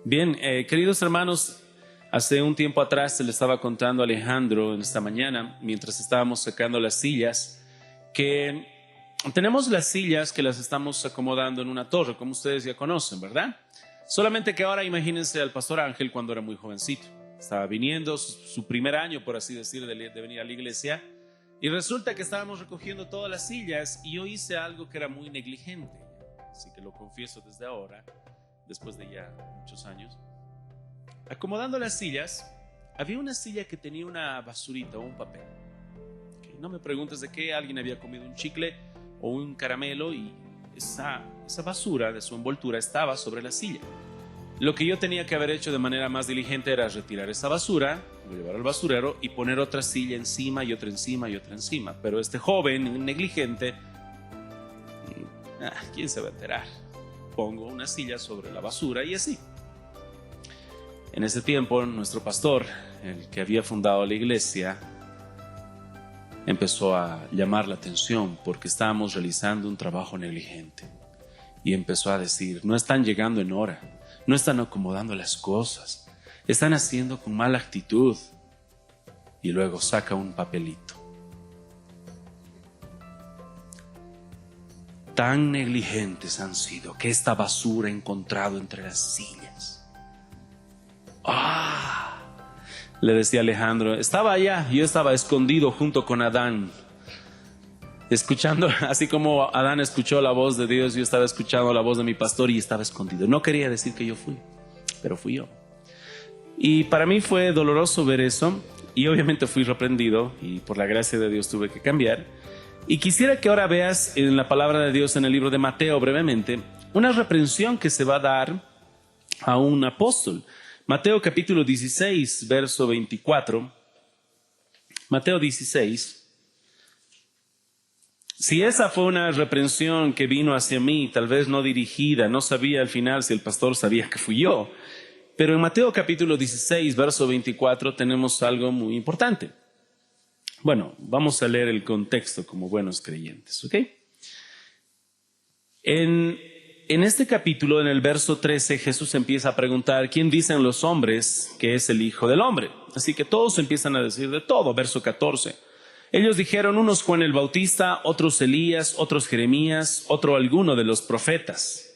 Bien, queridos hermanos, hace un tiempo atrás se le estaba contando a Alejandro en esta mañana, mientras estábamos sacando las sillas, que tenemos las sillas que las estamos acomodando en una torre, como ustedes ya conocen, ¿verdad? Solamente que ahora imagínense al pastor Ángel cuando era muy jovencito. Estaba viniendo su primer año, por así decir, de venir a la iglesia, y resulta que estábamos recogiendo todas las sillas y yo hice algo que era muy negligente, así que lo confieso desde ahora, después de ya muchos años. Acomodando las sillas, había una silla que tenía una basurita o un papel. Okay, no me preguntes de qué, alguien había comido un chicle o un caramelo y esa basura de su envoltura estaba sobre la silla. Lo que yo tenía que haber hecho de manera más diligente era retirar esa basura, llevar al basurero y poner otra silla encima y otra encima y otra encima. Pero este joven negligente, ¿quién se va a enterar? Pongo una silla sobre la basura y así. En ese tiempo, nuestro pastor, el que había fundado la iglesia, empezó a llamar la atención porque estábamos realizando un trabajo negligente. Y empezó a decir, no están llegando en hora, no están acomodando las cosas, están haciendo con mala actitud. Y luego saca un papelito. Tan negligentes han sido que esta basura ha encontrado entre las sillas. Le decía Alejandro, estaba allá, yo estaba escondido junto con Adán, escuchando, así como Adán escuchó la voz de Dios, yo estaba escuchando la voz de mi pastor y estaba escondido. No quería decir que yo fui, pero fui yo. Y para mí fue doloroso ver eso, y obviamente fui reprendido, y por la gracia de Dios tuve que cambiar. Y quisiera que ahora veas en la palabra de Dios en el libro de Mateo brevemente una reprensión que se va a dar a un apóstol. Mateo capítulo 16, verso 24. Mateo 16. Si esa fue una reprensión que vino hacia mí, tal vez no dirigida, no sabía al final si el pastor sabía que fui yo. Pero en Mateo capítulo 16, verso 24 tenemos algo muy importante. Bueno, vamos a leer el contexto como buenos creyentes, ¿ok? En este capítulo, en el verso 13, Jesús empieza a preguntar, ¿quién dicen los hombres que es el Hijo del Hombre? Así que todos empiezan a decir de todo. Verso 14. Ellos dijeron, unos Juan el Bautista, otros Elías, otros Jeremías, otro alguno de los profetas.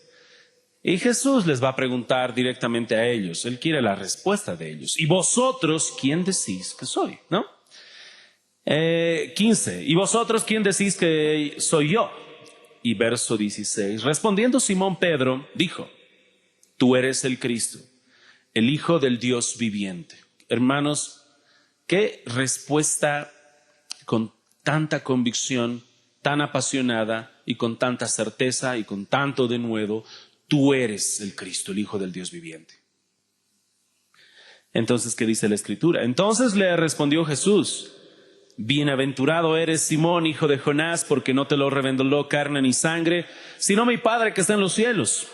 Y Jesús les va a preguntar directamente a ellos. Él quiere la respuesta de ellos. ¿Y vosotros quién decís que soy? ¿No? 15. ¿Y vosotros quién decís que soy yo? Y verso 16. Respondiendo Simón Pedro, dijo, tú eres el Cristo, el Hijo del Dios viviente. Hermanos, qué respuesta con tanta convicción, tan apasionada y con tanta certeza y con tanto denuedo. Tú eres el Cristo, el Hijo del Dios viviente. Entonces, ¿qué dice la Escritura? Entonces le respondió Jesús, bienaventurado eres Simón, hijo de Jonás, porque no te lo reveló carne ni sangre, sino mi Padre que está en los cielos.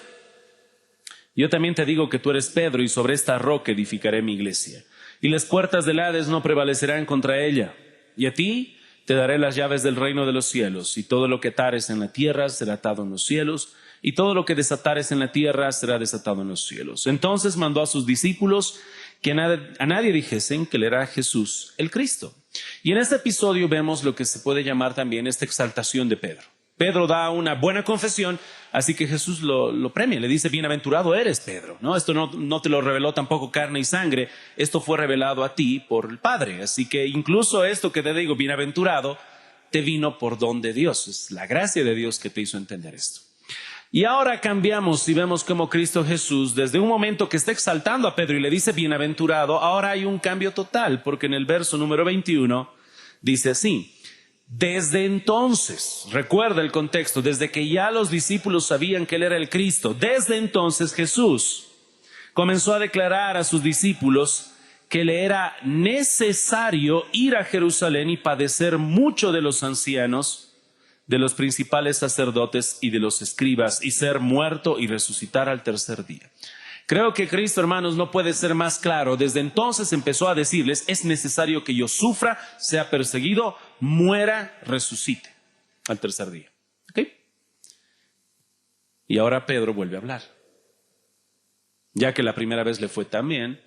Yo también te digo que tú eres Pedro, y sobre esta roca edificaré mi iglesia, y las puertas del Hades no prevalecerán contra ella. Y a ti te daré las llaves del reino de los cielos, y todo lo que atares en la tierra será atado en los cielos, y todo lo que desatares en la tierra será desatado en los cielos. Entonces mandó a sus discípulos que a nadie dijesen que él era Jesús el Cristo. Y en este episodio vemos lo que se puede llamar también esta exaltación de Pedro. Pedro da una buena confesión, así que Jesús lo premia, le dice, bienaventurado eres Pedro, ¿no? Esto no te lo reveló tampoco carne y sangre, esto fue revelado a ti por el Padre. Así que incluso esto que te digo, bienaventurado, te vino por don de Dios. Es la gracia de Dios que te hizo entender esto. Y ahora cambiamos y vemos cómo Cristo Jesús, desde un momento que está exaltando a Pedro y le dice bienaventurado, ahora hay un cambio total, porque en el verso número 21 dice así, desde entonces, recuerda el contexto, desde que ya los discípulos sabían que él era el Cristo, desde entonces Jesús comenzó a declarar a sus discípulos que le era necesario ir a Jerusalén y padecer mucho de los ancianos, de los principales sacerdotes y de los escribas, y ser muerto y resucitar al tercer día. Creo que Cristo, hermanos, no puede ser más claro. Desde entonces empezó a decirles, es necesario que yo sufra, sea perseguido, muera, resucite al tercer día. ¿Ok? Y ahora Pedro vuelve a hablar. Ya que la primera vez le fue tan bien,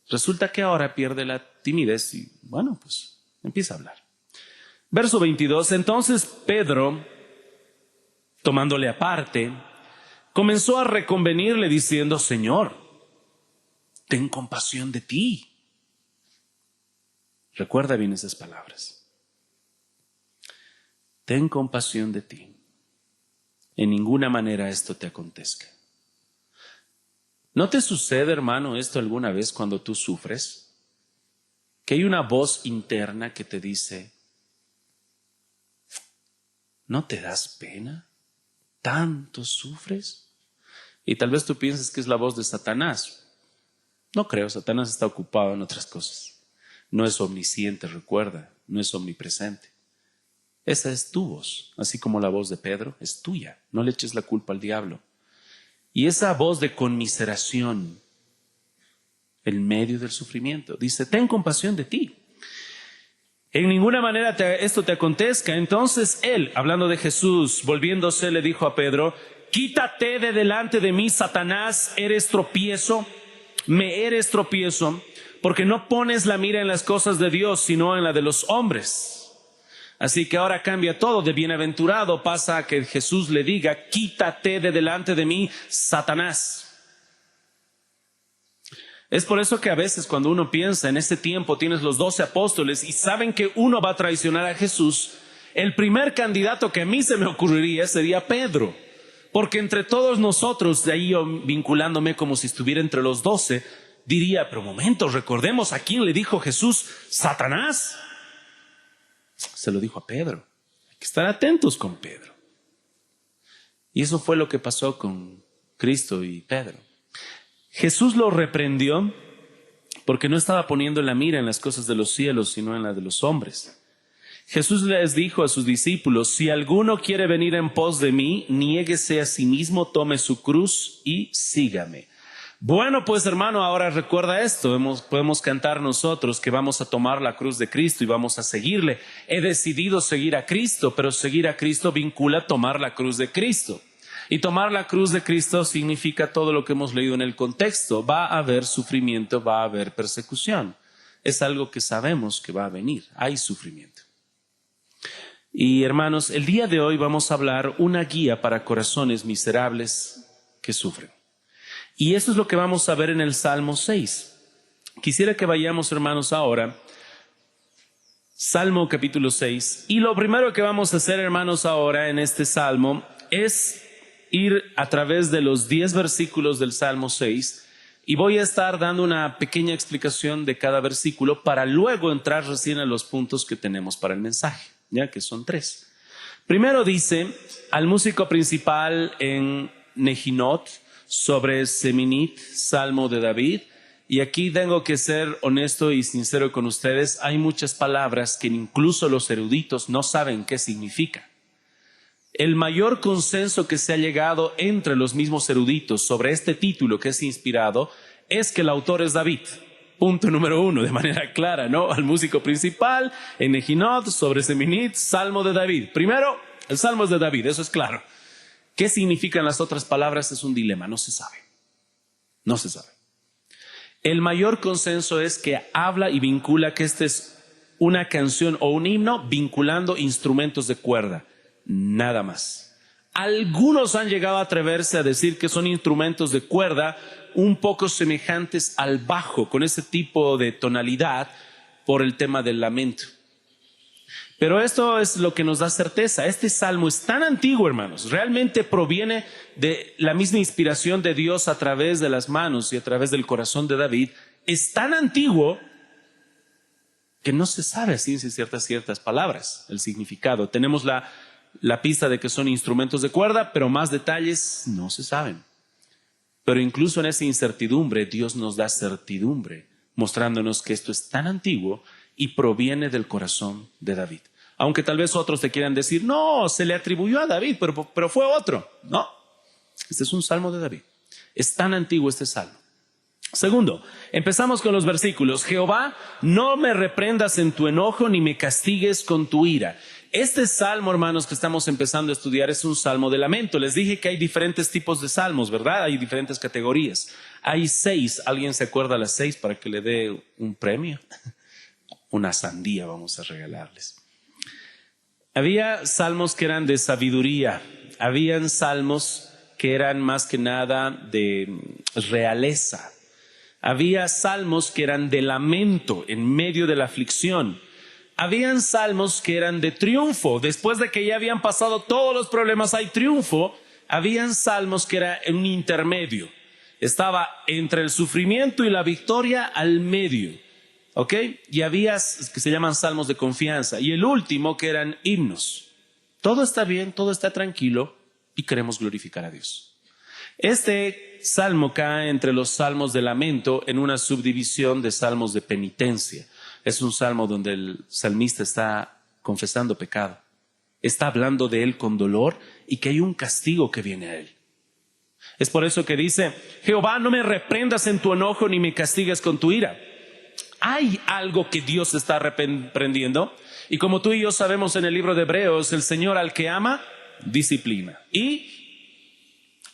resulta que ahora pierde la timidez y, bueno, pues empieza a hablar. Verso 22, entonces Pedro, tomándole aparte, comenzó a reconvenirle diciendo, Señor, ten compasión de ti. Recuerda bien esas palabras. Ten compasión de ti. En ninguna manera esto te acontezca. ¿No te sucede, hermano, esto alguna vez cuando tú sufres? Que hay una voz interna que te dice, ¿no te das pena? ¿Tanto sufres? Y tal vez tú pienses que es la voz de Satanás. No creo, Satanás está ocupado en otras cosas. No es omnisciente, recuerda, no es omnipresente. Esa es tu voz, así como la voz de Pedro es tuya. No le eches la culpa al diablo. Y esa voz de conmiseración en medio del sufrimiento dice, ten compasión de ti. En ninguna manera esto te acontezca. Entonces él, hablando de Jesús, volviéndose, le dijo a Pedro, quítate de delante de mí, Satanás, me eres tropiezo, porque no pones la mira en las cosas de Dios, sino en la de los hombres. Así que ahora cambia todo, de bienaventurado pasa a que Jesús le diga, quítate de delante de mí, Satanás. Es por eso que a veces cuando uno piensa en este tiempo tienes los 12 apóstoles y saben que uno va a traicionar a Jesús, el primer candidato que a mí se me ocurriría sería Pedro. Porque entre todos nosotros, de ahí yo vinculándome como si estuviera entre los 12, diría, pero momento, recordemos a quién le dijo Jesús, Satanás. Se lo dijo a Pedro. Hay que estar atentos con Pedro. Y eso fue lo que pasó con Cristo y Pedro. Jesús lo reprendió porque no estaba poniendo la mira en las cosas de los cielos, sino en las de los hombres. Jesús les dijo a sus discípulos, si alguno quiere venir en pos de mí, niéguese a sí mismo, tome su cruz y sígame. Bueno, pues hermano, ahora recuerda esto, podemos cantar nosotros que vamos a tomar la cruz de Cristo y vamos a seguirle. He decidido seguir a Cristo, pero seguir a Cristo vincula tomar la cruz de Cristo. Y tomar la cruz de Cristo significa todo lo que hemos leído en el contexto. Va a haber sufrimiento, va a haber persecución. Es algo que sabemos que va a venir, hay sufrimiento. Y hermanos, el día de hoy vamos a hablar una guía para corazones miserables que sufren. Y eso es lo que vamos a ver en el Salmo 6. Quisiera que vayamos, hermanos, ahora, Salmo capítulo 6. Y lo primero que vamos a hacer, hermanos, ahora en este Salmo es ir a través de los 10 versículos del Salmo 6 y voy a estar dando una pequeña explicación de cada versículo para luego entrar recién a los puntos que tenemos para el mensaje, ya que son 3. Primero dice al músico principal en Nejinot sobre Seminit, Salmo de David. Y aquí tengo que ser honesto y sincero con ustedes. Hay muchas palabras que incluso los eruditos no saben qué significa. El mayor consenso que se ha llegado entre los mismos eruditos sobre este título que es inspirado es que el autor es David. Punto número 1, de manera clara, ¿no? Al músico principal en Nejinot sobre Seminit, Salmo de David. Primero, el Salmo es de David, eso es claro. ¿Qué significan las otras palabras? Es un dilema, no se sabe. No se sabe. El mayor consenso es que habla y vincula que esta es una canción o un himno vinculando instrumentos de cuerda. Nada más. Algunos han llegado a atreverse a decir que son instrumentos de cuerda un poco semejantes al bajo, con ese tipo de tonalidad por el tema del lamento. Pero esto es lo que nos da certeza. Este salmo es tan antiguo, hermanos, realmente proviene de la misma inspiración de Dios a través de las manos y a través del corazón de David. Es tan antiguo que no se sabe a ciencia ciertas palabras, el significado. Tenemos la pista de que son instrumentos de cuerda, pero más detalles no se saben. Pero incluso en esa incertidumbre, Dios nos da certidumbre, mostrándonos que esto es tan antiguo y proviene del corazón de David. Aunque tal vez otros te quieran decir, no, se le atribuyó a David, pero fue otro. No, este es un salmo de David. Es tan antiguo este salmo. Segundo, empezamos con los versículos. Jehová, no me reprendas en tu enojo, ni me castigues con tu ira. Este salmo, hermanos, que estamos empezando a estudiar es un salmo de lamento. Les dije que hay diferentes tipos de salmos, ¿verdad? Hay diferentes categorías. Hay 6. ¿Alguien se acuerda de las 6 para que le dé un premio? Una sandía vamos a regalarles. Había salmos que eran de sabiduría. Habían salmos que eran más que nada de realeza. Había salmos que eran de lamento en medio de la aflicción. Habían salmos que eran de triunfo. Después de que ya habían pasado todos los problemas, hay triunfo. Habían salmos que era en un intermedio. Estaba entre el sufrimiento y la victoria al medio. ¿Ok? Y había que se llaman salmos de confianza. Y el último que eran himnos. Todo está bien, todo está tranquilo y queremos glorificar a Dios. Este salmo cae entre los salmos de lamento en una subdivisión de salmos de penitencia. Es un salmo donde el salmista está confesando pecado. Está hablando de él con dolor y que hay un castigo que viene a él. Es por eso que dice, Jehová, no me reprendas en tu enojo ni me castigues con tu ira. Hay algo que Dios está reprendiendo. Y como tú y yo sabemos en el libro de Hebreos, el Señor al que ama, disciplina. Y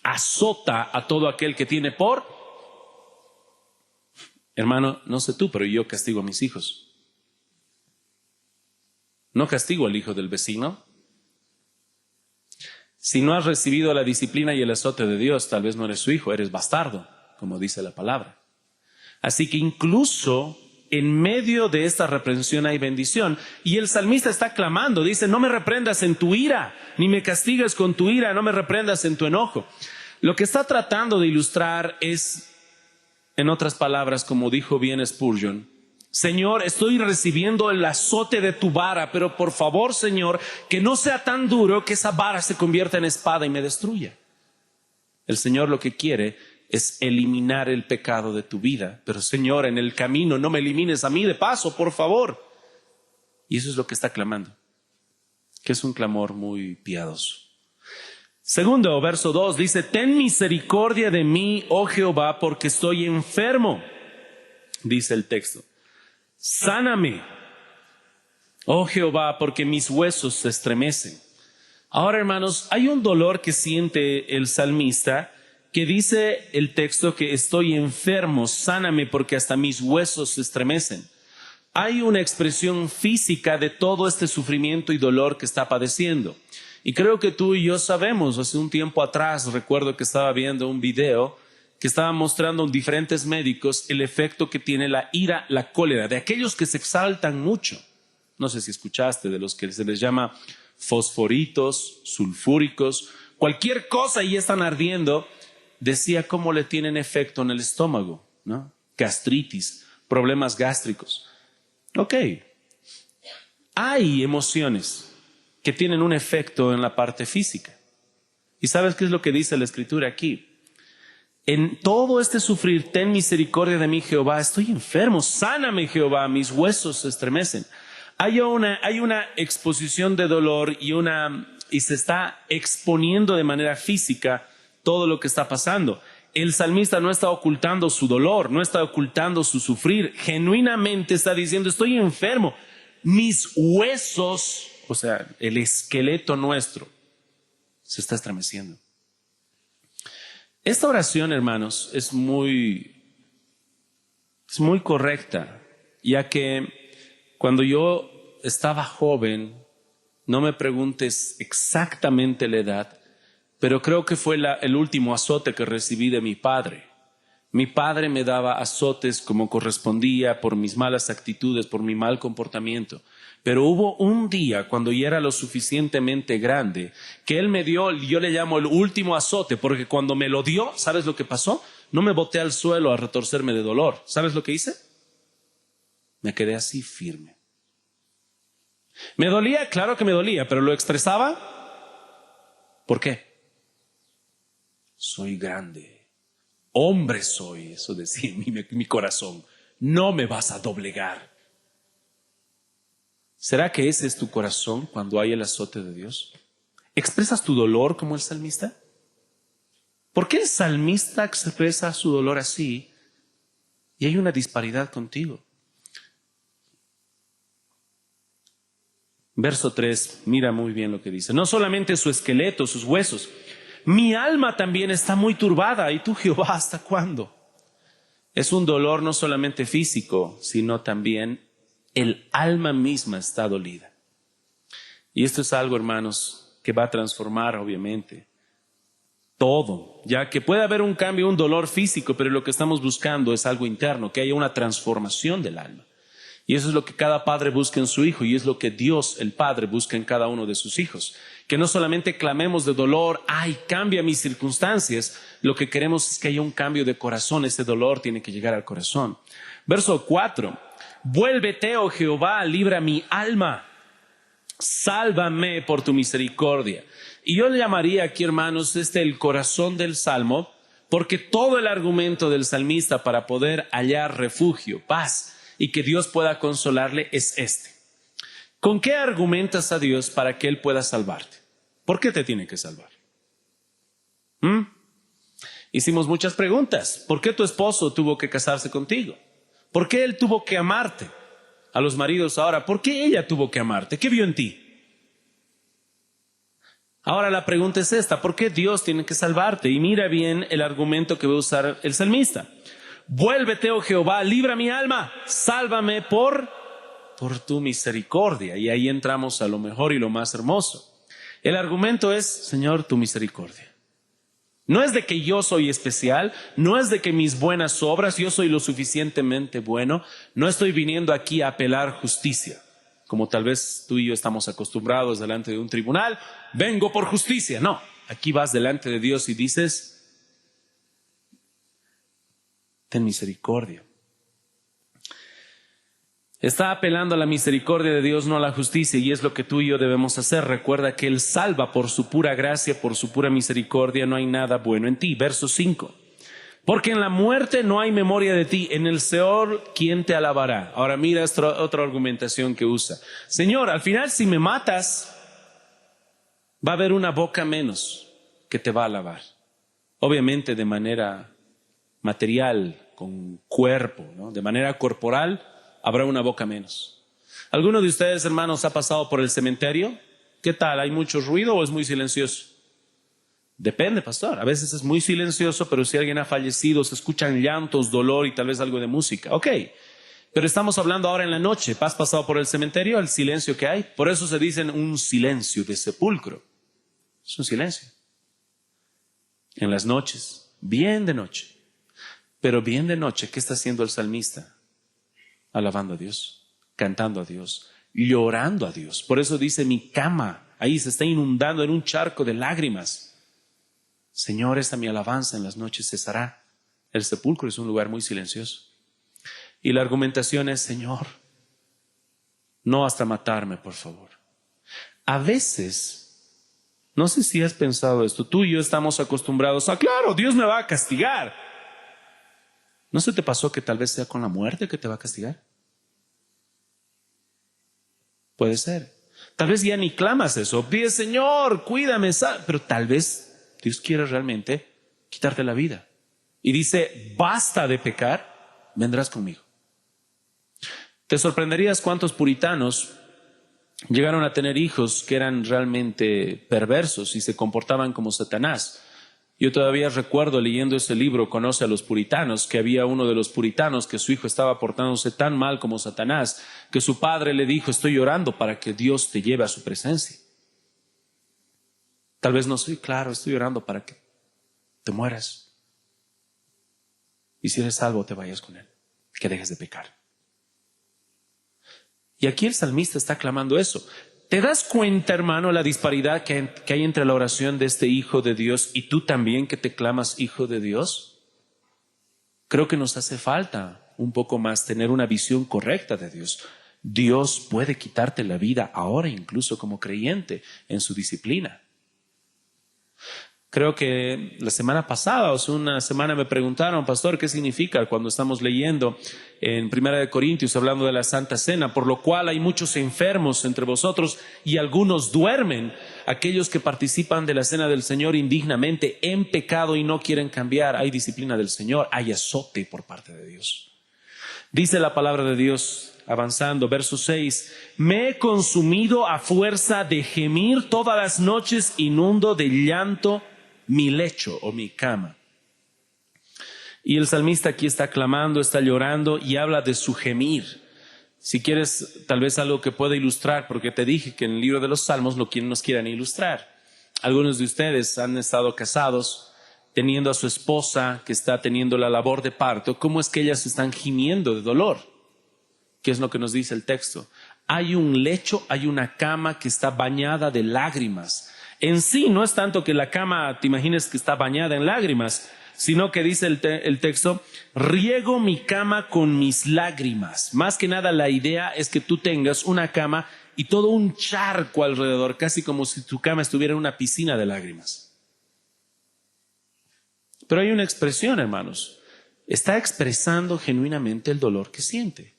azota a todo aquel que tiene por... Hermano, no sé tú, pero yo castigo a mis hijos. No castigo al hijo del vecino. Si no has recibido la disciplina y el azote de Dios, tal vez no eres su hijo, eres bastardo, como dice la palabra. Así que incluso en medio de esta reprensión hay bendición. Y el salmista está clamando, dice, no me reprendas en tu ira, ni me castigues con tu ira, no me reprendas en tu enojo. Lo que está tratando de ilustrar es, en otras palabras, como dijo bien Spurgeon, Señor, estoy recibiendo el azote de tu vara, pero por favor, Señor, que no sea tan duro que esa vara se convierta en espada y me destruya. El Señor lo que quiere es eliminar el pecado de tu vida, pero Señor, en el camino no me elimines a mí de paso, por favor. Y eso es lo que está clamando, que es un clamor muy piadoso. Segundo, verso 2, dice, ten misericordia de mí, oh Jehová, porque estoy enfermo, dice el texto. Sáname, oh Jehová, porque mis huesos se estremecen. Ahora, hermanos, hay un dolor que siente el salmista, que dice el texto que estoy enfermo, sáname, porque hasta mis huesos se estremecen. Hay una expresión física de todo este sufrimiento y dolor que está padeciendo. Y creo que tú y yo sabemos, hace un tiempo atrás, recuerdo que estaba viendo un video que estaba mostrando a diferentes médicos el efecto que tiene la ira, la cólera, de aquellos que se exaltan mucho. No sé si escuchaste, de los que se les llama fosforitos, sulfúricos, cualquier cosa y están ardiendo. Decía cómo le tienen efecto en el estómago, ¿no? Gastritis, problemas gástricos. Ok, hay emociones que tienen un efecto en la parte física. ¿Y sabes qué es lo que dice la Escritura aquí? En todo este sufrir, ten misericordia de mí, Jehová. Estoy enfermo, sáname, Jehová, mis huesos se estremecen. Hay una exposición de dolor y se está exponiendo de manera física todo lo que está pasando. El salmista no está ocultando su dolor, no está ocultando su sufrir. Genuinamente está diciendo, estoy enfermo. Mis huesos, o sea, el esqueleto nuestro, se está estremeciendo. Esta oración, hermanos, es muy correcta, ya que cuando yo estaba joven, no me preguntes exactamente la edad, pero creo que fue el último azote que recibí de mi padre. Mi padre me daba azotes como correspondía por mis malas actitudes, por mi mal comportamiento. Pero hubo un día cuando ya era lo suficientemente grande que él me dio, yo le llamo el último azote, porque cuando me lo dio, ¿sabes lo que pasó? No me boté al suelo a retorcerme de dolor. ¿Sabes lo que hice? Me quedé así firme. ¿Me dolía? Claro que me dolía, pero lo expresaba. ¿Por qué? Soy grande. Hombre soy, eso decía mi corazón. No me vas a doblegar. ¿Será que ese es tu corazón cuando hay el azote de Dios? ¿Expresas tu dolor como el salmista? ¿Por qué el salmista expresa su dolor así y hay una disparidad contigo? Verso 3, mira muy bien lo que dice. No solamente su esqueleto, sus huesos, mi alma también está muy turbada. ¿Y tú, Jehová, hasta cuándo? Es un dolor no solamente físico, sino también el alma misma está dolida. Y esto es algo, hermanos, que va a transformar, obviamente, todo, ya que puede haber un cambio, un dolor físico, pero lo que estamos buscando es algo interno, que haya una transformación del alma. Y eso es lo que cada padre busca en su hijo, y es lo que Dios, el Padre, busca en cada uno de sus hijos. Que no solamente clamemos de dolor, ¡ay, cambia mis circunstancias! Lo que queremos es que haya un cambio de corazón. Ese dolor tiene que llegar al corazón. Verso 4. Vuélvete, oh Jehová, libra mi alma. Sálvame por tu misericordia. Y yo le llamaría aquí, hermanos, el corazón del Salmo, porque todo el argumento del salmista para poder hallar refugio, paz, y que Dios pueda consolarle es este. ¿Con qué argumentas a Dios para que Él pueda salvarte? ¿Por qué te tiene que salvar? Hicimos muchas preguntas. ¿Por qué tu esposo tuvo que casarse contigo? ¿Por qué él tuvo que amarte? A los maridos ahora, ¿por qué ella tuvo que amarte? ¿Qué vio en ti? Ahora la pregunta es esta, ¿por qué Dios tiene que salvarte? Y mira bien el argumento que va a usar el salmista. Vuélvete, oh Jehová, libra mi alma, sálvame por tu misericordia. Y ahí entramos a lo mejor y lo más hermoso. El argumento es, Señor, tu misericordia. No es de que yo soy especial, no es de que mis buenas obras, yo soy lo suficientemente bueno. No estoy viniendo aquí a apelar justicia, como tal vez tú y yo estamos acostumbrados delante de un tribunal. Vengo por justicia. No, aquí vas delante de Dios y dices, ten misericordia. Está apelando a la misericordia de Dios, no a la justicia, y es lo que tú y yo debemos hacer. Recuerda que Él salva por su pura gracia, por su pura misericordia. No hay nada bueno en ti. Verso 5. Porque en la muerte no hay memoria de ti, en el Seol, ¿quién te alabará? Ahora mira otra argumentación que usa. Señor, al final si me matas, va a haber una boca menos que te va a alabar. Obviamente de manera material, con cuerpo, ¿no? De manera corporal, habrá una boca menos. ¿Alguno de ustedes, hermanos, ha pasado por el cementerio? ¿Qué tal? ¿Hay mucho ruido o es muy silencioso? Depende, pastor. A veces es muy silencioso, pero si alguien ha fallecido, se escuchan llantos, dolor y tal vez algo de música. Ok, pero estamos hablando ahora en la noche. ¿Has pasado por el cementerio? El silencio que hay. Por eso se dice un silencio de sepulcro. Es un silencio. En las noches, bien de noche. Pero bien de noche, ¿qué está haciendo el salmista? Alabando a Dios, cantando a Dios, llorando a Dios. Por eso dice, mi cama, ahí se está inundando en un charco de lágrimas. Señor, esta mi alabanza en las noches cesará. El sepulcro es un lugar muy silencioso. Y la argumentación es, Señor, no hasta matarme, por favor. A veces, no sé si has pensado esto, tú y yo estamos acostumbrados a, claro, Dios me va a castigar. ¿No se te pasó que tal vez sea con la muerte que te va a castigar? Puede ser. Tal vez ya ni clamas eso. Pides, Señor, cuídame, pero tal vez Dios quiere realmente quitarte la vida. Y dice, basta de pecar, vendrás conmigo. Te sorprenderías cuántos puritanos llegaron a tener hijos que eran realmente perversos y se comportaban como Satanás. Yo todavía recuerdo leyendo ese libro, Conoce a los puritanos, que había uno de los puritanos que su hijo estaba portándose tan mal como Satanás, que su padre le dijo, estoy llorando para que Dios te lleve a su presencia. Tal vez no soy claro, estoy llorando para que te mueras. Y si eres salvo, te vayas con Él, que dejes de pecar. Y aquí el salmista está clamando eso. ¿Te das cuenta, hermano, la disparidad que hay entre la oración de este Hijo de Dios y tú también que te clamas Hijo de Dios? Creo que nos hace falta un poco más tener una visión correcta de Dios. Dios puede quitarte la vida ahora, incluso como creyente, en su disciplina. Creo que la semana pasada o hace una semana me preguntaron, pastor, ¿qué significa cuando estamos leyendo en 1 Corintios hablando de la Santa Cena? Por lo cual hay muchos enfermos entre vosotros y algunos duermen. Aquellos que participan de la Cena del Señor indignamente en pecado y no quieren cambiar. Hay disciplina del Señor, hay azote por parte de Dios. Dice la palabra de Dios avanzando, verso 6. Me he consumido a fuerza de gemir, todas las noches inundo de llanto mi lecho o mi cama. Y el salmista aquí está clamando, está llorando y habla de su gemir. Si quieres, tal vez algo que pueda ilustrar, porque te dije que en el libro de los Salmos nos quieren ilustrar. Algunos de ustedes han estado casados, teniendo a su esposa que está teniendo la labor de parto. ¿Cómo es que ellas están gimiendo de dolor? ¿Qué es lo que nos dice el texto? Hay un lecho, hay una cama que está bañada de lágrimas. En sí no es tanto que la cama, te imagines que está bañada en lágrimas, sino que dice el texto, riego mi cama con mis lágrimas. Más que nada la idea es que tú tengas una cama y todo un charco alrededor, casi como si tu cama estuviera en una piscina de lágrimas. Pero hay una expresión, hermanos. Está expresando genuinamente el dolor que siente.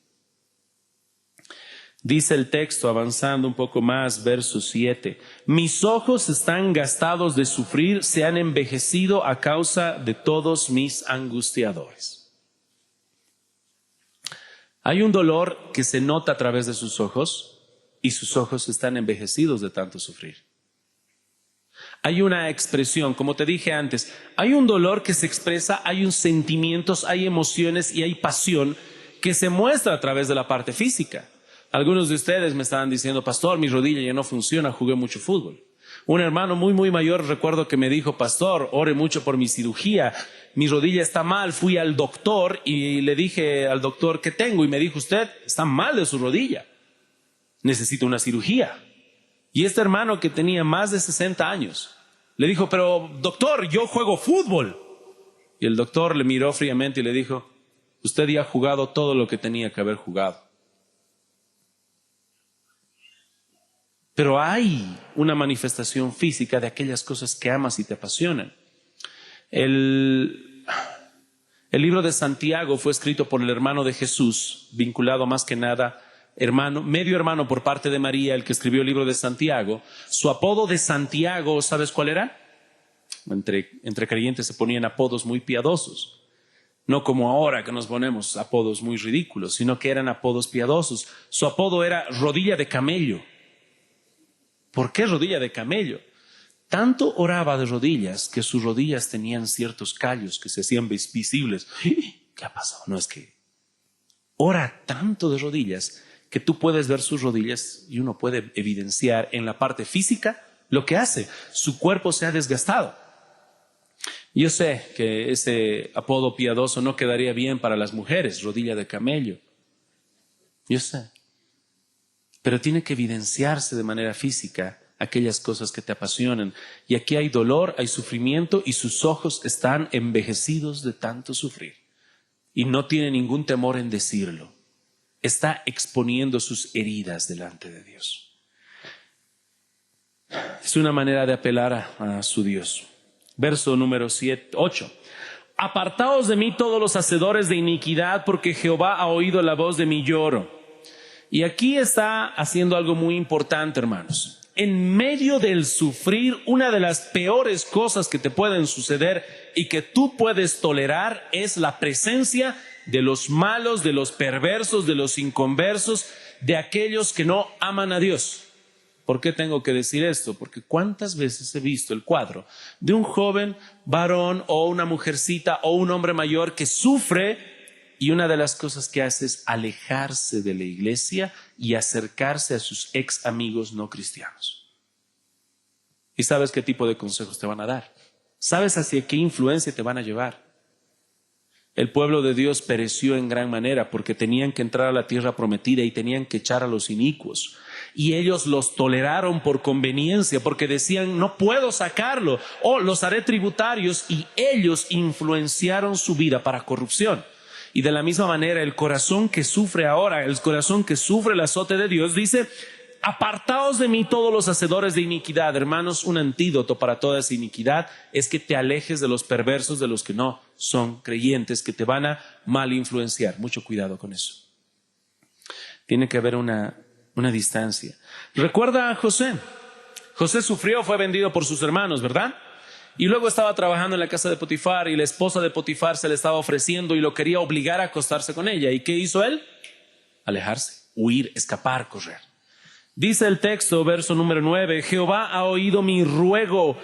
Dice el texto, avanzando un poco más, verso 7. Mis ojos están gastados de sufrir, se han envejecido a causa de todos mis angustiadores. Hay un dolor que se nota a través de sus ojos y sus ojos están envejecidos de tanto sufrir. Hay una expresión, como te dije antes, hay un dolor que se expresa, hay un sentimientos, hay emociones y hay pasión que se muestra a través de la parte física. Algunos de ustedes me estaban diciendo, pastor, mi rodilla ya no funciona, jugué mucho fútbol. Un hermano muy mayor recuerdo que me dijo, pastor, ore mucho por mi cirugía, mi rodilla está mal. Fui al doctor y le dije al doctor, ¿qué tengo? Y me dijo, usted está mal de su rodilla, necesita una cirugía. Y este hermano que tenía más de 60 años, le dijo, pero doctor, yo juego fútbol. Y el doctor le miró fríamente y le dijo, usted ya ha jugado todo lo que tenía que haber jugado. Pero hay una manifestación física de aquellas cosas que amas y te apasionan. El libro de Santiago fue escrito por el hermano de Jesús, vinculado más que nada, medio hermano por parte de María, el que escribió el libro de Santiago. Su apodo de Santiago, ¿sabes cuál era? Entre creyentes se ponían apodos muy piadosos. No como ahora que nos ponemos apodos muy ridículos, sino que eran apodos piadosos. Su apodo era rodilla de camello. ¿Por qué rodilla de camello? Tanto oraba de rodillas que sus rodillas tenían ciertos callos que se hacían visibles. ¿Qué ha pasado? No, es que ora tanto de rodillas que tú puedes ver sus rodillas y uno puede evidenciar en la parte física lo que hace. Su cuerpo se ha desgastado. Yo sé que ese apodo piadoso no quedaría bien para las mujeres, rodilla de camello. Yo sé. Pero tiene que evidenciarse de manera física aquellas cosas que te apasionan. Y aquí hay dolor, hay sufrimiento y sus ojos están envejecidos de tanto sufrir. Y no tiene ningún temor en decirlo. Está exponiendo sus heridas delante de Dios. Es una manera de apelar a su Dios. Verso número 8. Apartaos de mí todos los hacedores de iniquidad, porque Jehová ha oído la voz de mi lloro. Y aquí está haciendo algo muy importante, hermanos. En medio del sufrir, una de las peores cosas que te pueden suceder y que tú puedes tolerar es la presencia de los malos, de los perversos, de los inconversos, de aquellos que no aman a Dios. ¿Por qué tengo que decir esto? Porque cuántas veces he visto el cuadro de un joven varón o una mujercita o un hombre mayor que sufre. Y una de las cosas que hace es alejarse de la iglesia y acercarse a sus ex amigos no cristianos. ¿Y sabes qué tipo de consejos te van a dar? ¿Sabes hacia qué influencia te van a llevar? El pueblo de Dios pereció en gran manera porque tenían que entrar a la tierra prometida y tenían que echar a los inicuos. Y ellos los toleraron por conveniencia porque decían, no puedo sacarlo o los haré tributarios, y ellos influenciaron su vida para corrupción. Y de la misma manera, el corazón que sufre ahora, el corazón que sufre el azote de Dios, dice, apartaos de mí todos los hacedores de iniquidad. Hermanos, un antídoto para toda esa iniquidad es que te alejes de los perversos, de los que no son creyentes, que te van a mal influenciar. Mucho cuidado con eso. Tiene que haber una distancia. Recuerda a José. José sufrió, fue vendido por sus hermanos, ¿verdad? Y luego estaba trabajando en la casa de Potifar y la esposa de Potifar se le estaba ofreciendo y lo quería obligar a acostarse con ella. ¿Y qué hizo él? alejarse, huir, escapar, correr. Dice el texto, verso número 9, Jehová ha oído mi ruego,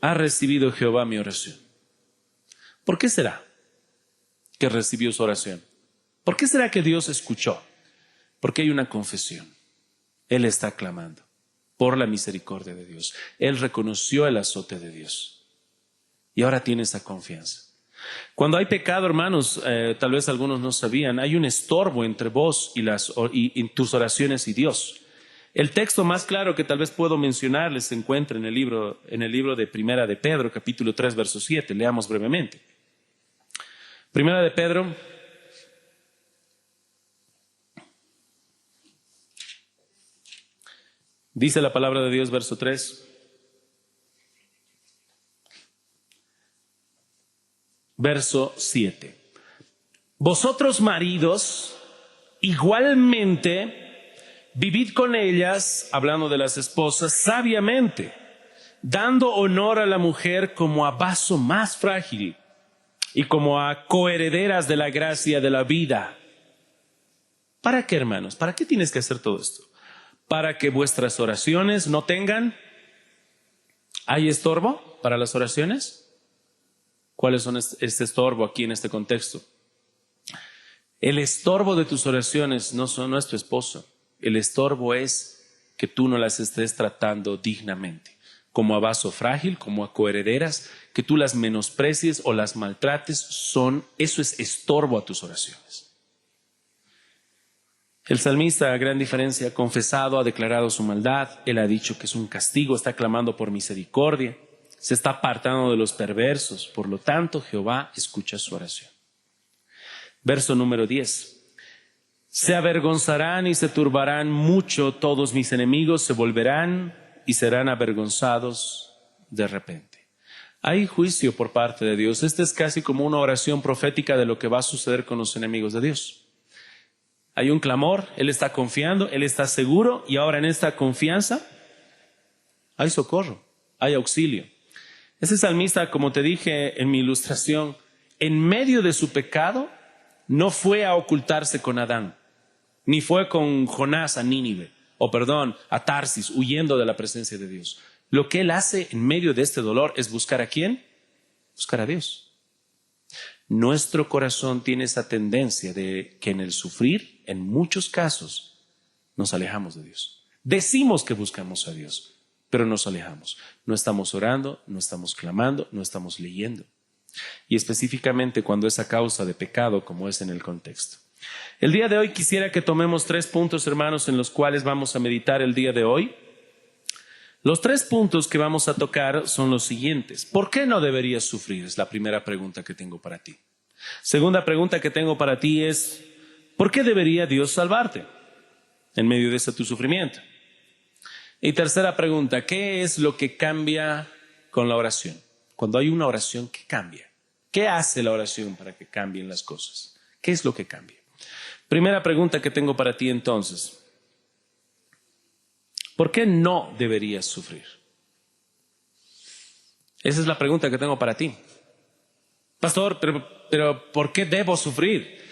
ha recibido Jehová mi oración. ¿Por qué será que recibió su oración? ¿Por qué será que Dios escuchó? Porque hay una confesión. Él está clamando por la misericordia de Dios. Él reconoció el azote de Dios y ahora tiene esa confianza. Cuando hay pecado, hermanos, tal vez algunos no sabían, hay un estorbo entre vos y tus oraciones y Dios. El texto más claro que tal vez puedo mencionarles se encuentra en el libro de Primera de Pedro, capítulo 3, verso 7. Leamos brevemente. Primera de Pedro, dice la palabra de Dios, verso 3. Verso 7. Vosotros maridos, igualmente, vivid con ellas, hablando de las esposas, sabiamente, dando honor a la mujer como a vaso más frágil y como a coherederas de la gracia de la vida. ¿Para qué, hermanos? ¿Para qué tienes que hacer todo esto? Para que vuestras oraciones no tengan... ¿Hay estorbo para las oraciones? ¿Cuáles son este estorbo aquí en este contexto? El estorbo de tus oraciones no es tu esposo. El estorbo es que tú no las estés tratando dignamente, como a vaso frágil, como a coherederas, que tú las menosprecies o las maltrates. Eso es estorbo a tus oraciones. El salmista, a gran diferencia, ha confesado, ha declarado su maldad. Él ha dicho que es un castigo, está clamando por misericordia. Se está apartando de los perversos. Por lo tanto, Jehová escucha su oración. Verso número 10. Se avergonzarán y se turbarán mucho todos mis enemigos, se volverán y serán avergonzados de repente. Hay juicio por parte de Dios. Esta es casi como una oración profética de lo que va a suceder con los enemigos de Dios. Hay un clamor, Él está confiando, Él está seguro, y ahora en esta confianza hay socorro, hay auxilio. Ese salmista, como te dije en mi ilustración, en medio de su pecado, no fue a ocultarse con Adán, ni fue con Jonás a Nínive, a Tarsis, huyendo de la presencia de Dios. Lo que él hace en medio de este dolor es buscar ¿a quién? Buscar a Dios. Nuestro corazón tiene esa tendencia de que en el sufrir, en muchos casos, nos alejamos de Dios. Decimos que buscamos a Dios, pero nos alejamos. No estamos orando, no estamos clamando, no estamos leyendo. Y específicamente cuando es a causa de pecado, como es en el contexto. El día de hoy quisiera que tomemos 3 puntos, hermanos, en los cuales vamos a meditar el día de hoy. Los 3 puntos que vamos a tocar son los siguientes. ¿Por qué no deberías sufrir? Es la primera pregunta que tengo para ti. Segunda pregunta que tengo para ti es, ¿por qué debería Dios salvarte en medio de ese tu sufrimiento? Y tercera pregunta, ¿qué es lo que cambia con la oración? Cuando hay una oración, ¿qué cambia? ¿Qué hace la oración para que cambien las cosas? ¿Qué es lo que cambia? Primera pregunta que tengo para ti entonces. ¿Por qué no deberías sufrir? Esa es la pregunta que tengo para ti. Pastor, pero ¿por qué debo sufrir?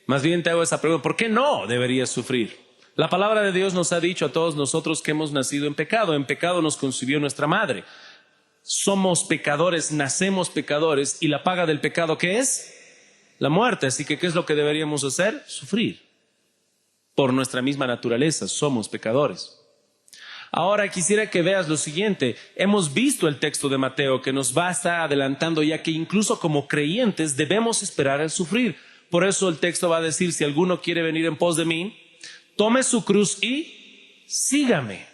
Más bien te hago esa pregunta, ¿por qué no deberías sufrir? La palabra de Dios nos ha dicho a todos nosotros que hemos nacido en pecado nos concibió nuestra madre. Somos pecadores, nacemos pecadores, y la paga del pecado, ¿qué es? La muerte. Así que, ¿qué es lo que deberíamos hacer? Sufrir. Por nuestra misma naturaleza, somos pecadores. Ahora quisiera que veas lo siguiente. Hemos visto el texto de Mateo que nos va a estar adelantando ya que incluso como creyentes debemos esperar el sufrir. Por eso el texto va a decir, si alguno quiere venir en pos de mí, tome su cruz y sígame.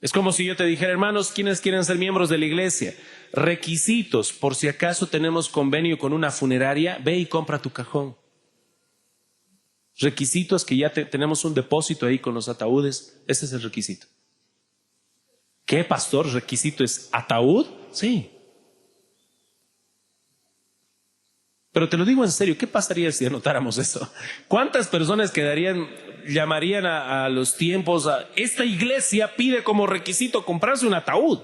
Es como si yo te dijera, hermanos, ¿quiénes quieren ser miembros de la iglesia? Requisitos, por si acaso tenemos convenio con una funeraria, ve y compra tu cajón. Requisitos que ya tenemos un depósito ahí con los ataúdes, ese es el requisito. ¿Qué, pastor? ¿Requisito es ataúd? Sí. Pero te lo digo en serio, ¿qué pasaría si anotáramos eso? ¿Cuántas personas llamarían a los tiempos esta iglesia pide como requisito comprarse un ataúd?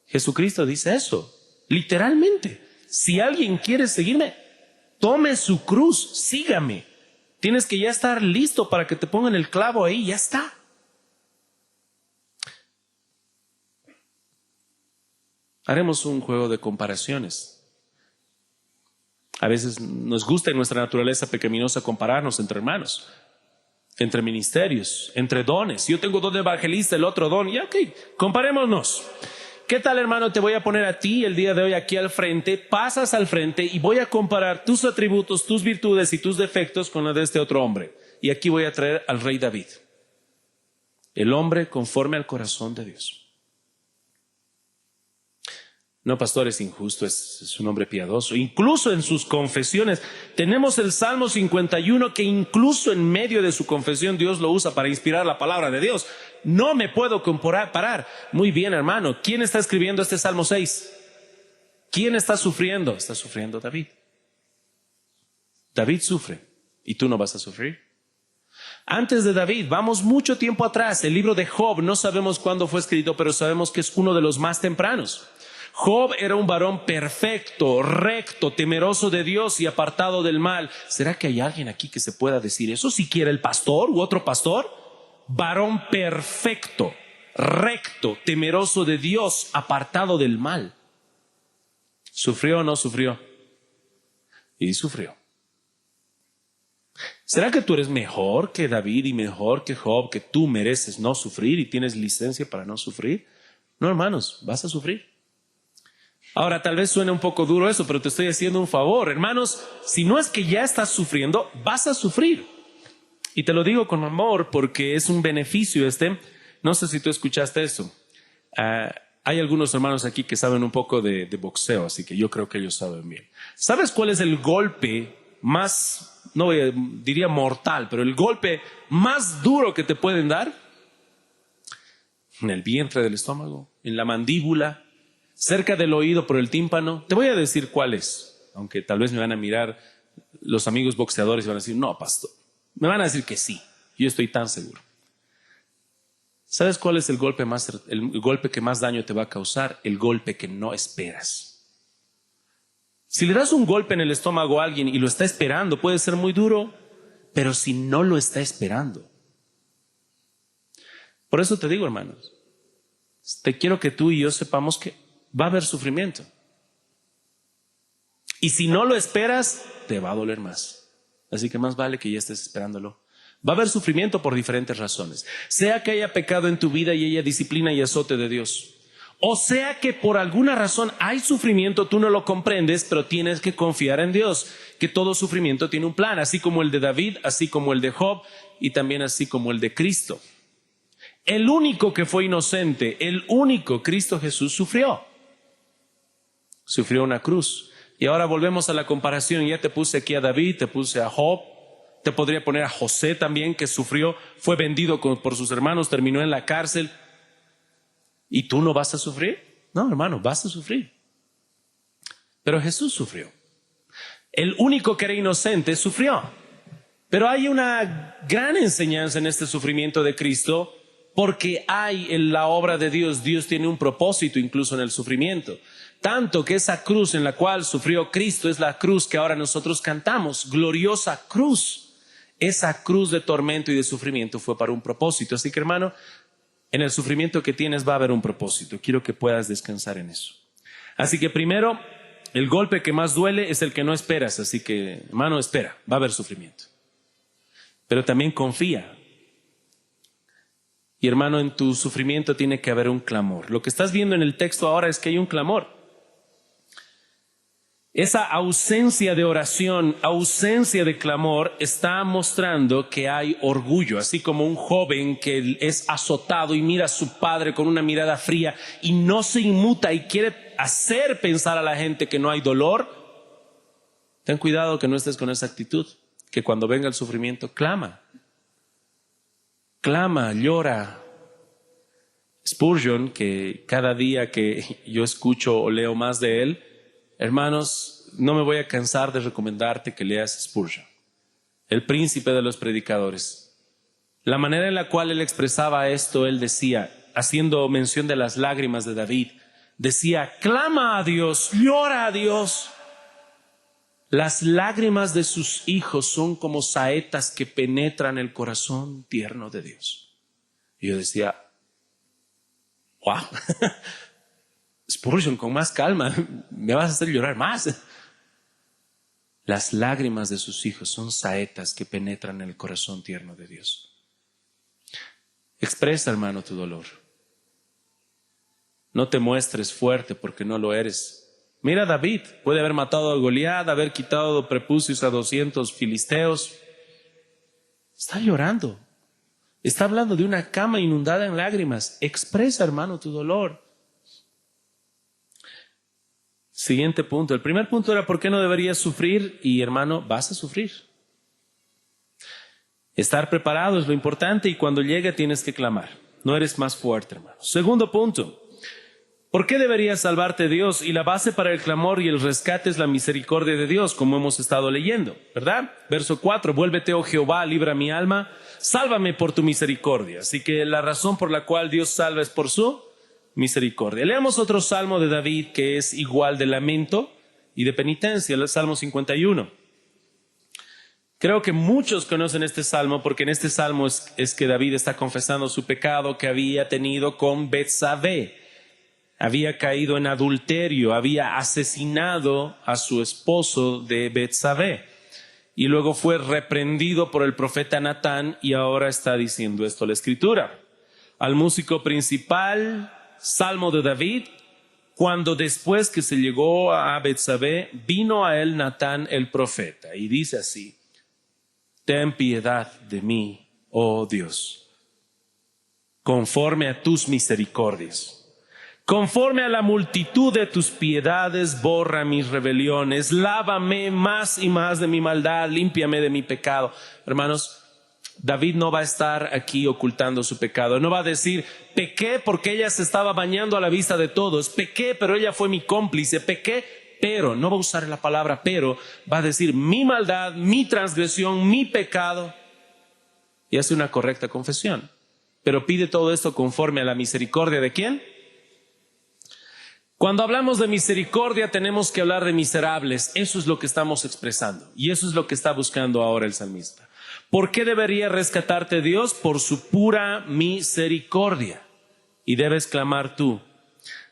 Jesucristo dice eso, literalmente. Si alguien quiere seguirme, tome su cruz, sígame. Tienes que ya estar listo para que te pongan el clavo ahí, ya está. Haremos un juego de comparaciones. A veces nos gusta en nuestra naturaleza pecaminosa compararnos entre hermanos, entre ministerios, entre dones. Yo tengo don de evangelista, el otro don. Ya, ok, comparémonos. ¿Qué tal, hermano? Te voy a poner a ti el día de hoy aquí al frente. Pasas al frente y voy a comparar tus atributos, tus virtudes y tus defectos con la de este otro hombre. Y aquí voy a traer al rey David, el hombre conforme al corazón de Dios. No, pastor, es injusto, es un hombre piadoso. Incluso en sus confesiones, tenemos el Salmo 51 que incluso en medio de su confesión Dios lo usa para inspirar la palabra de Dios. No me puedo comparar. Muy bien, hermano. ¿Quién está escribiendo este Salmo 6? ¿Quién está sufriendo? Está sufriendo David. David sufre y tú no vas a sufrir. Antes de David, vamos mucho tiempo atrás. El libro de Job, no sabemos cuándo fue escrito, pero sabemos que es uno de los más tempranos. Job era un varón perfecto, recto, temeroso de Dios y apartado del mal. ¿Será que hay alguien aquí que se pueda decir eso? ¿Siquiera el pastor u otro pastor? Varón perfecto, recto, temeroso de Dios, apartado del mal. ¿Sufrió o no sufrió? Y sufrió. ¿Será que tú eres mejor que David y mejor que Job, que tú mereces no sufrir y tienes licencia para no sufrir? No, hermanos, vas a sufrir. Ahora, tal vez suene un poco duro eso, pero te estoy haciendo un favor. Hermanos, si no es que ya estás sufriendo, vas a sufrir. Y te lo digo con amor porque es un beneficio No sé si tú escuchaste eso. Hay algunos hermanos aquí que saben un poco de boxeo, así que yo creo que ellos saben bien. ¿Sabes cuál es el golpe más, diría mortal, pero el golpe más duro que te pueden dar? En el vientre del estómago, en la mandíbula, cerca del oído por el tímpano. Te voy a decir cuál es, aunque tal vez me van a mirar los amigos boxeadores y van a decir, no, pastor. Me van a decir que sí, yo estoy tan seguro. ¿Sabes cuál es el golpe que más daño te va a causar? El golpe que no esperas. Si le das un golpe en el estómago a alguien y lo está esperando, puede ser muy duro, pero si no lo está esperando. Por eso te digo, hermanos, te quiero que tú y yo sepamos que va a haber sufrimiento. Y si no lo esperas, te va a doler más. Así que más vale que ya estés esperándolo. Va a haber sufrimiento por diferentes razones. Sea que haya pecado en tu vida y haya disciplina y azote de Dios. O sea que por alguna razón hay sufrimiento, tú no lo comprendes, pero tienes que confiar en Dios. Que todo sufrimiento tiene un plan, así como el de David, así como el de Job y también así como el de Cristo. El único que fue inocente, el único, Cristo Jesús, sufrió. Sufrió una cruz. Y ahora volvemos a la comparación. Ya te puse aquí a David, te puse a Job, te podría poner a José también, que sufrió, fue vendido por sus hermanos, terminó en la cárcel. ¿Y tú no vas a sufrir? No, hermano, vas a sufrir. Pero Jesús sufrió. El único que era inocente sufrió. Pero hay una gran enseñanza en este sufrimiento de Cristo, porque hay en la obra de Dios, Dios tiene un propósito incluso en el sufrimiento. Tanto que esa cruz en la cual sufrió Cristo es la cruz que ahora nosotros cantamos, gloriosa cruz. Esa cruz de tormento y de sufrimiento fue para un propósito. Así que, hermano, en el sufrimiento que tienes va a haber un propósito. Quiero que puedas descansar en eso. Así que primero, el golpe que más duele es el que no esperas. Así que, hermano, espera, va a haber sufrimiento. Pero también confía. Y hermano, en tu sufrimiento tiene que haber un clamor. Lo que estás viendo en el texto ahora es que hay un clamor. Esa ausencia de oración, ausencia de clamor, está mostrando que hay orgullo. Así como un joven que es azotado y mira a su padre con una mirada fría y no se inmuta y quiere hacer pensar a la gente que no hay dolor. Ten cuidado que no estés con esa actitud, que cuando venga el sufrimiento, clama, llora. Spurgeon, que cada día que yo escucho o leo más de él, hermanos, no me voy a cansar de recomendarte que leas Spurgeon, el príncipe de los predicadores. La manera en la cual él expresaba esto, él decía, haciendo mención de las lágrimas de David, decía, clama a Dios, llora a Dios. Las lágrimas de sus hijos son como saetas que penetran el corazón tierno de Dios. Y yo decía, wow, Spurgeon, con más calma, me vas a hacer llorar más. Las lágrimas de sus hijos son saetas que penetran en el corazón tierno de Dios. Expresa, hermano, tu dolor. No te muestres fuerte porque no lo eres. Mira a David, puede haber matado a Goliat, haber quitado prepucios a 200 filisteos. Está llorando. Está hablando de una cama inundada en lágrimas. Expresa, hermano, tu dolor. Siguiente punto. El primer punto era ¿por qué no deberías sufrir? Y hermano, vas a sufrir. Estar preparado es lo importante y cuando llegue tienes que clamar. No eres más fuerte, hermano. Segundo punto. ¿Por qué debería salvarte Dios? Y la base para el clamor y el rescate es la misericordia de Dios, como hemos estado leyendo, ¿verdad? Verso 4, vuélvete, oh Jehová, libra mi alma, sálvame por tu misericordia. Así que la razón por la cual Dios salva es por su misericordia. Leamos otro salmo de David que es igual de lamento y de penitencia, el Salmo 51. Creo que muchos conocen este salmo porque en este salmo es que David está confesando su pecado que había tenido con Betsabé. Había caído en adulterio, había asesinado a su esposo de Betsabé. Y luego fue reprendido por el profeta Natán y ahora está diciendo esto la Escritura. Al músico principal, Salmo de David, cuando después que se llegó a Betsabé, vino a él Natán el profeta y dice así: ten piedad de mí, oh Dios, conforme a tus misericordias. Conforme a la multitud de tus piedades, borra mis rebeliones, lávame más y más de mi maldad, límpiame de mi pecado. Hermanos, David no va a estar aquí ocultando su pecado. No va a decir, pequé porque ella se estaba bañando a la vista de todos. Pequé, pero ella fue mi cómplice. Pequé, pero, no va a usar la palabra pero, va a decir mi maldad, mi transgresión, mi pecado. Y hace una correcta confesión. Pero pide todo esto conforme a la misericordia ¿de quién? Cuando hablamos de misericordia tenemos que hablar de miserables. Eso es lo que estamos expresando. Y eso es lo que está buscando ahora el salmista. ¿Por qué debería rescatarte Dios? Por su pura misericordia. Y debes clamar tú.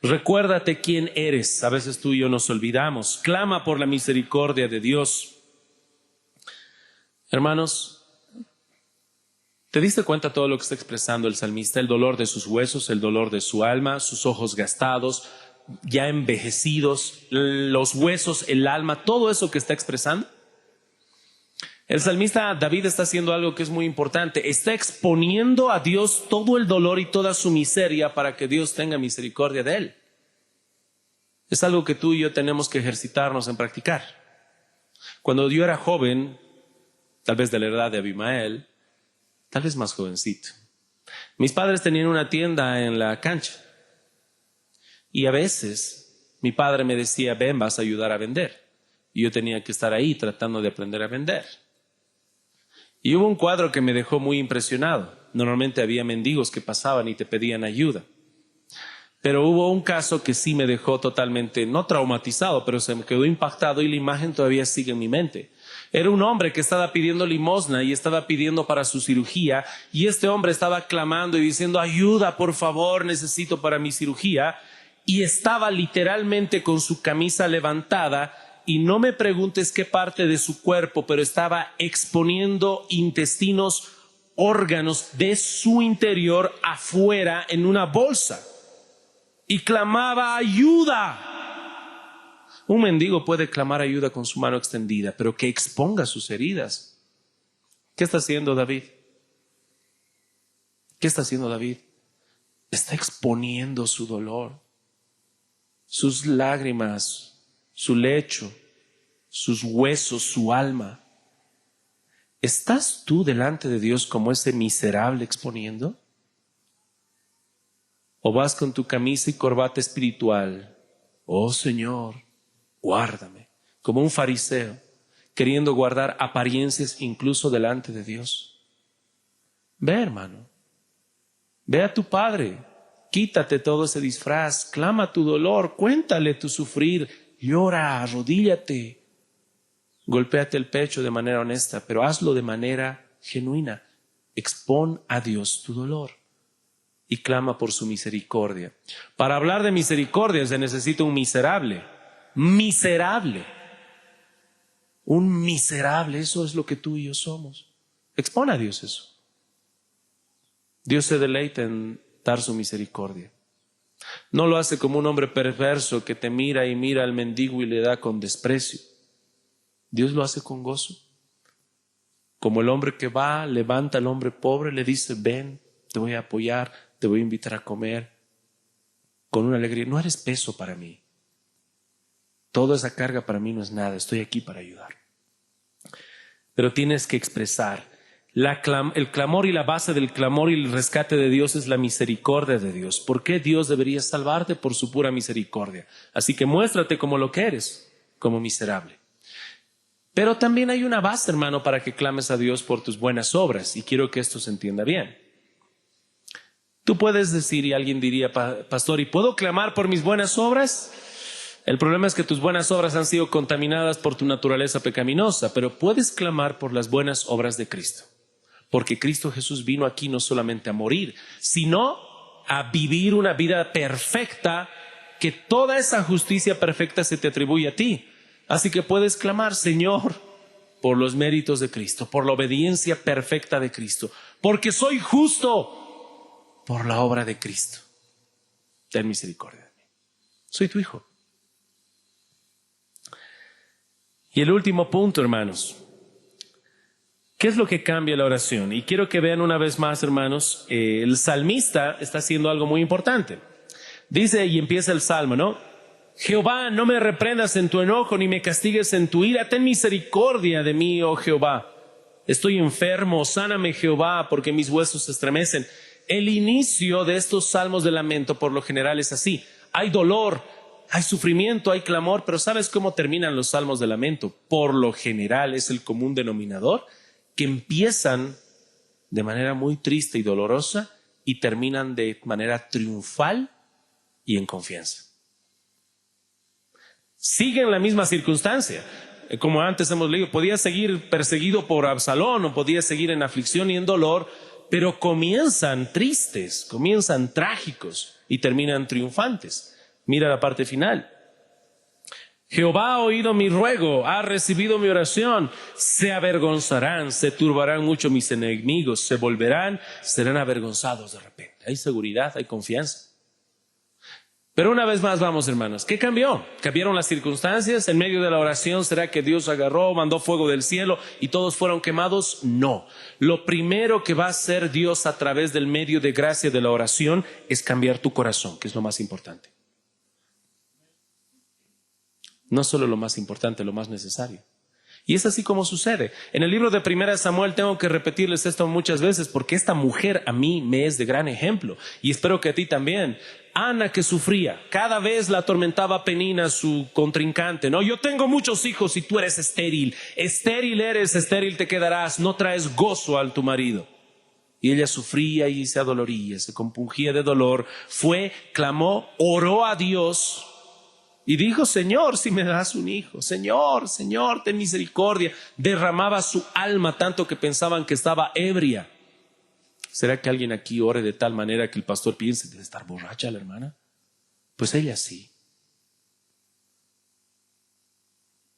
Recuérdate quién eres. A veces tú y yo nos olvidamos. Clama por la misericordia de Dios. Hermanos, ¿te diste cuenta todo lo que está expresando el salmista? El dolor de sus huesos, el dolor de su alma, sus ojos gastados, ya envejecidos, los huesos, el alma, todo eso que está expresando. El salmista David está haciendo algo que es muy importante. Está exponiendo a Dios todo el dolor y toda su miseria para que Dios tenga misericordia de él. Es algo que tú y yo tenemos que ejercitarnos en practicar. Cuando yo era joven, tal vez de la edad de Abimael, tal vez más jovencito, mis padres tenían una tienda en la cancha. Y a veces mi padre me decía, ven, vas a ayudar a vender. Y yo tenía que estar ahí tratando de aprender a vender. Y hubo un cuadro que me dejó muy impresionado. Normalmente había mendigos que pasaban y te pedían ayuda. Pero hubo un caso que sí me dejó totalmente, no traumatizado, pero se me quedó impactado y la imagen todavía sigue en mi mente. Era un hombre que estaba pidiendo limosna y estaba pidiendo para su cirugía. Y este hombre estaba clamando y diciendo, ayuda, por favor, necesito para mi cirugía. Y estaba literalmente con su camisa levantada y no me preguntes qué parte de su cuerpo, pero estaba exponiendo intestinos, órganos de su interior afuera en una bolsa y clamaba ayuda. Un mendigo puede clamar ayuda con su mano extendida, pero que exponga sus heridas. ¿Qué está haciendo David? ¿Qué está haciendo David? Está exponiendo su dolor. Sus lágrimas, su lecho, sus huesos, su alma. ¿Estás tú delante de Dios como ese miserable exponiendo? ¿O vas con tu camisa y corbata espiritual? Oh Señor, guárdame, como un fariseo, queriendo guardar apariencias incluso delante de Dios. Ve, hermano, ve a tu Padre. Quítate todo ese disfraz, clama tu dolor, cuéntale tu sufrir, llora, arrodíllate. Golpéate el pecho de manera honesta, pero hazlo de manera genuina. Expón a Dios tu dolor y clama por su misericordia. Para hablar de misericordia se necesita un miserable. Miserable. Un miserable, eso es lo que tú y yo somos. Expón a Dios eso. Dios se deleita en dar su misericordia. No lo hace como un hombre perverso que te mira y mira al mendigo y le da con desprecio. Dios lo hace con gozo. Como el hombre que va, levanta al hombre pobre, le dice, ven, te voy a apoyar, te voy a invitar a comer. Con una alegría, no eres peso para mí. Toda esa carga para mí no es nada, estoy aquí para ayudar. Pero tienes que expresar. El clamor y la base del clamor y el rescate de Dios es la misericordia de Dios. ¿Por qué Dios debería salvarte? Por su pura misericordia. Así que muéstrate como lo que eres, como miserable. Pero también hay una base, hermano, para que clames a Dios por tus buenas obras. Y quiero que esto se entienda bien. Tú puedes decir, y alguien diría, pastor, ¿y puedo clamar por mis buenas obras? El problema es que tus buenas obras han sido contaminadas por tu naturaleza pecaminosa, pero puedes clamar por las buenas obras de Cristo. Porque Cristo Jesús vino aquí no solamente a morir, sino a vivir una vida perfecta, que toda esa justicia perfecta se te atribuye a ti. Así que puedes clamar, Señor, por los méritos de Cristo, por la obediencia perfecta de Cristo, porque soy justo por la obra de Cristo. Ten misericordia de mí. Soy tu hijo. Y el último punto, hermanos. ¿Qué es lo que cambia la oración? Y quiero que vean una vez más, hermanos, el salmista está haciendo algo muy importante. Dice, y empieza el salmo, ¿no? Jehová, no me reprendas en tu enojo, ni me castigues en tu ira. Ten misericordia de mí, oh Jehová. Estoy enfermo, sáname, Jehová, porque mis huesos se estremecen. El inicio de estos salmos de lamento, por lo general, es así. Hay dolor, hay sufrimiento, hay clamor, pero ¿sabes cómo terminan los salmos de lamento? Por lo general es el común denominador, que empiezan de manera muy triste y dolorosa y terminan de manera triunfal y en confianza. Siguen la misma circunstancia. Como antes hemos leído, podía seguir perseguido por Absalón o podía seguir en aflicción y en dolor, pero comienzan tristes, comienzan trágicos y terminan triunfantes. Mira la parte final. Jehová ha oído mi ruego, ha recibido mi oración. Se avergonzarán, se turbarán mucho mis enemigos, se volverán, serán avergonzados de repente. Hay seguridad, hay confianza. Pero una vez más vamos, hermanos, ¿qué cambió? ¿Cambiaron las circunstancias? ¿En medio de la oración será que Dios agarró, mandó fuego del cielo y todos fueron quemados? No. Lo primero que va a hacer Dios a través del medio de gracia de la oración es cambiar tu corazón, que es lo más importante. No solo lo más importante, lo más necesario. Y es así como sucede. En el libro de 1 Samuel tengo que repetirles esto muchas veces porque esta mujer a mí me es de gran ejemplo y espero que a ti también. Ana, que sufría, cada vez la atormentaba Penina, su contrincante, ¿no? Yo tengo muchos hijos y tú eres estéril. Estéril eres, estéril te quedarás, no traes gozo a tu marido. Y ella sufría y se adoloría, se compungía de dolor. Fue, clamó, oró a Dios. Y dijo, Señor, si me das un hijo, Señor, Señor, ten misericordia. Derramaba su alma tanto que pensaban que estaba ebria. ¿Será que alguien aquí ore de tal manera que el pastor piense que debe estar borracha la hermana? Pues ella sí.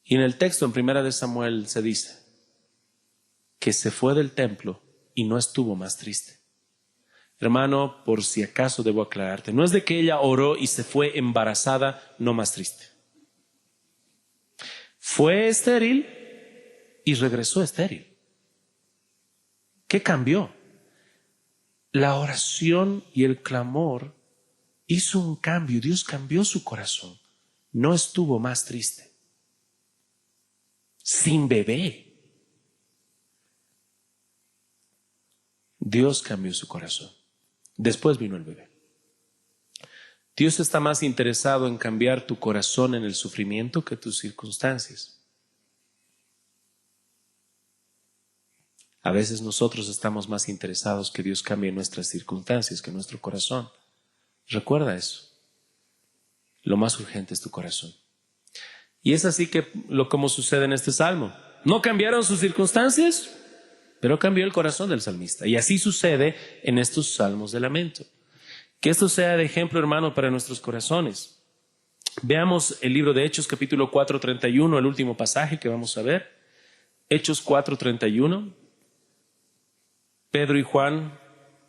Y en el texto en 1 Samuel se dice que se fue del templo y no estuvo más triste. Hermano, por si acaso debo aclararte, no es de que ella oró y se fue embarazada, no más triste. Fue estéril y regresó estéril. ¿Qué cambió? La oración y el clamor hizo un cambio. Dios cambió su corazón. No estuvo más triste. Sin bebé. Dios cambió su corazón. Después vino el bebé. Dios está más interesado en cambiar tu corazón en el sufrimiento que tus circunstancias. A veces nosotros estamos más interesados que Dios cambie nuestras circunstancias que nuestro corazón. Recuerda eso. Lo más urgente es tu corazón. Y es así como sucede en este salmo. No cambiaron sus circunstancias, pero cambió el corazón del salmista. Y así sucede en estos salmos de lamento. Que esto sea de ejemplo, hermano, para nuestros corazones. Veamos el libro de Hechos, capítulo 4:31, el último pasaje que vamos a ver. Hechos 4:31. Pedro y Juan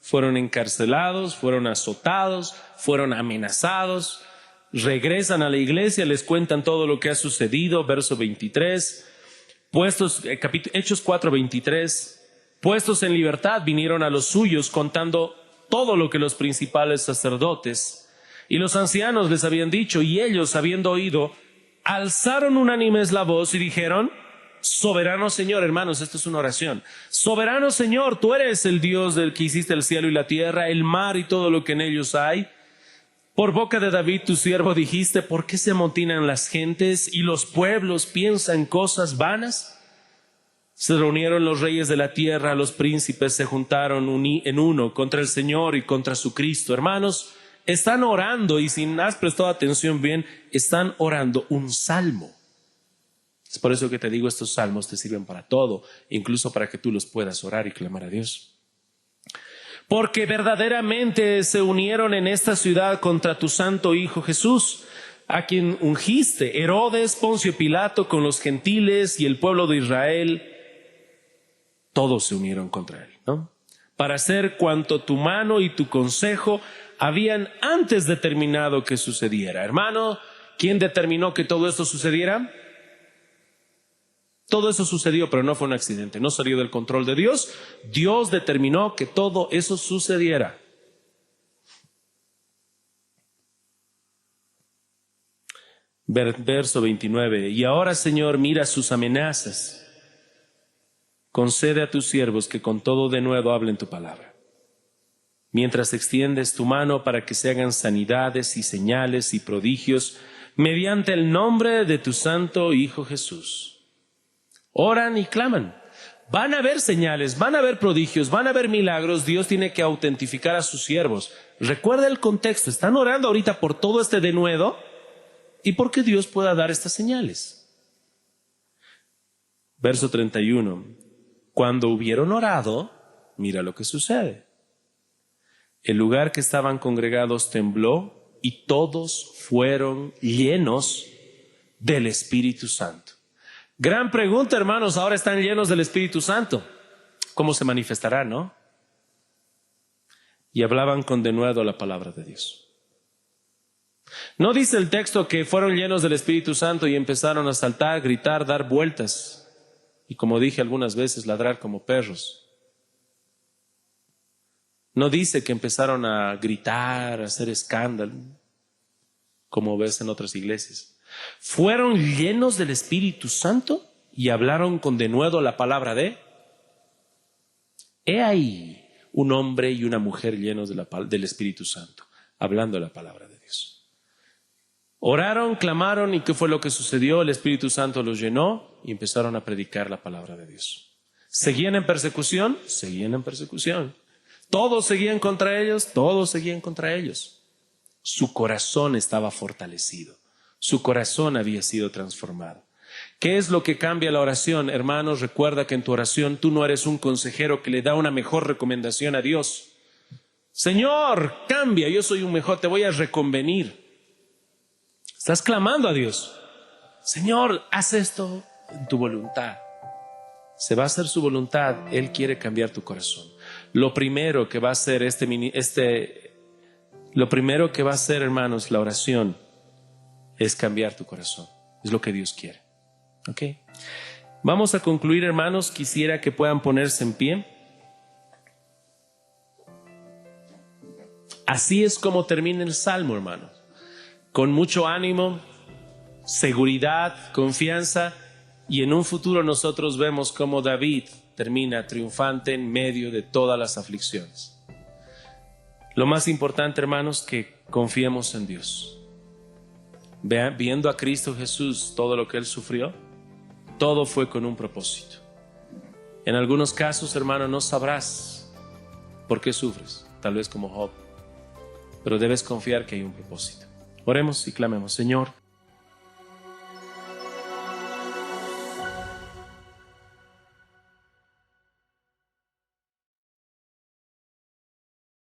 fueron encarcelados, fueron azotados, fueron amenazados. Regresan a la iglesia, les cuentan todo lo que ha sucedido. Verso 23. Hechos 4:23. Puestos en libertad, vinieron a los suyos contando todo lo que los principales sacerdotes y los ancianos les habían dicho, y ellos, habiendo oído, alzaron unánimes la voz y dijeron: soberano Señor, hermanos, esto es una oración. Soberano Señor, tú eres el Dios del que hiciste el cielo y la tierra, el mar y todo lo que en ellos hay. Por boca de David tu siervo dijiste: ¿por qué se amotinan las gentes y los pueblos piensan cosas vanas? Se reunieron los reyes de la tierra, los príncipes se juntaron en uno contra el Señor y contra su Cristo. Hermanos, están orando, y si no has prestado atención bien, están orando un salmo. Es por eso que te digo, estos salmos te sirven para todo, incluso para que tú los puedas orar y clamar a Dios. Porque verdaderamente se unieron en esta ciudad contra tu santo Hijo Jesús, a quien ungiste, Herodes, Poncio Pilato, con los gentiles y el pueblo de Israel. Todos se unieron contra él, ¿no? Para hacer cuanto tu mano y tu consejo habían antes determinado que sucediera. Hermano, ¿quién determinó que todo esto sucediera? Todo eso sucedió, pero no fue un accidente, no salió del control de Dios. Dios determinó que todo eso sucediera. Verso 29. Y ahora, Señor, mira sus amenazas. Concede a tus siervos que con todo denuedo hablen tu palabra, mientras extiendes tu mano para que se hagan sanidades y señales y prodigios mediante el nombre de tu santo Hijo Jesús. Oran y claman. Van a haber señales, van a haber prodigios, van a haber milagros. Dios tiene que autentificar a sus siervos. Recuerda el contexto. Están orando ahorita por todo este denuedo y porque Dios pueda dar estas señales. Verso 31. Cuando hubieron orado, mira lo que sucede. El lugar que estaban congregados tembló y todos fueron llenos del Espíritu Santo. Gran pregunta, hermanos. Ahora están llenos del Espíritu Santo. ¿Cómo se manifestará, no? Y hablaban con denuedo la palabra de Dios. No dice el texto que fueron llenos del Espíritu Santo y empezaron a saltar, gritar, dar vueltas. Y como dije algunas veces, ladrar como perros. No dice que empezaron a gritar, a hacer escándalo, como ves en otras iglesias. Fueron llenos del Espíritu Santo y hablaron con denuedo la palabra de. He ahí un hombre y una mujer llenos del Espíritu Santo, hablando la palabra de Dios. Oraron, clamaron, ¿y qué fue lo que sucedió? El Espíritu Santo los llenó y empezaron a predicar la palabra de Dios. ¿Seguían en persecución? Seguían en persecución. ¿Todos seguían contra ellos? Todos seguían contra ellos. Su corazón estaba fortalecido. Su corazón había sido transformado. ¿Qué es lo que cambia la oración? Hermanos, recuerda que en tu oración tú no eres un consejero que le da una mejor recomendación a Dios. Señor, cambia, yo soy un mejor, te voy a reconvenir. Estás clamando a Dios. Señor, haz esto en tu voluntad. Se va a hacer su voluntad. Él quiere cambiar tu corazón. Lo primero que va a hacer hermanos, la oración es cambiar tu corazón. Es lo que Dios quiere. ¿Ok? Vamos a concluir, hermanos. Quisiera que puedan ponerse en pie. Así es como termina el Salmo, hermanos. Con mucho ánimo, seguridad, confianza, y en un futuro nosotros vemos cómo David termina triunfante en medio de todas las aflicciones. Lo más importante, hermanos, que confiemos en Dios. Viendo a Cristo Jesús, todo lo que Él sufrió, todo fue con un propósito. En algunos casos, hermano, no sabrás por qué sufres, tal vez como Job, pero debes confiar que hay un propósito. Oremos y clamemos. Señor,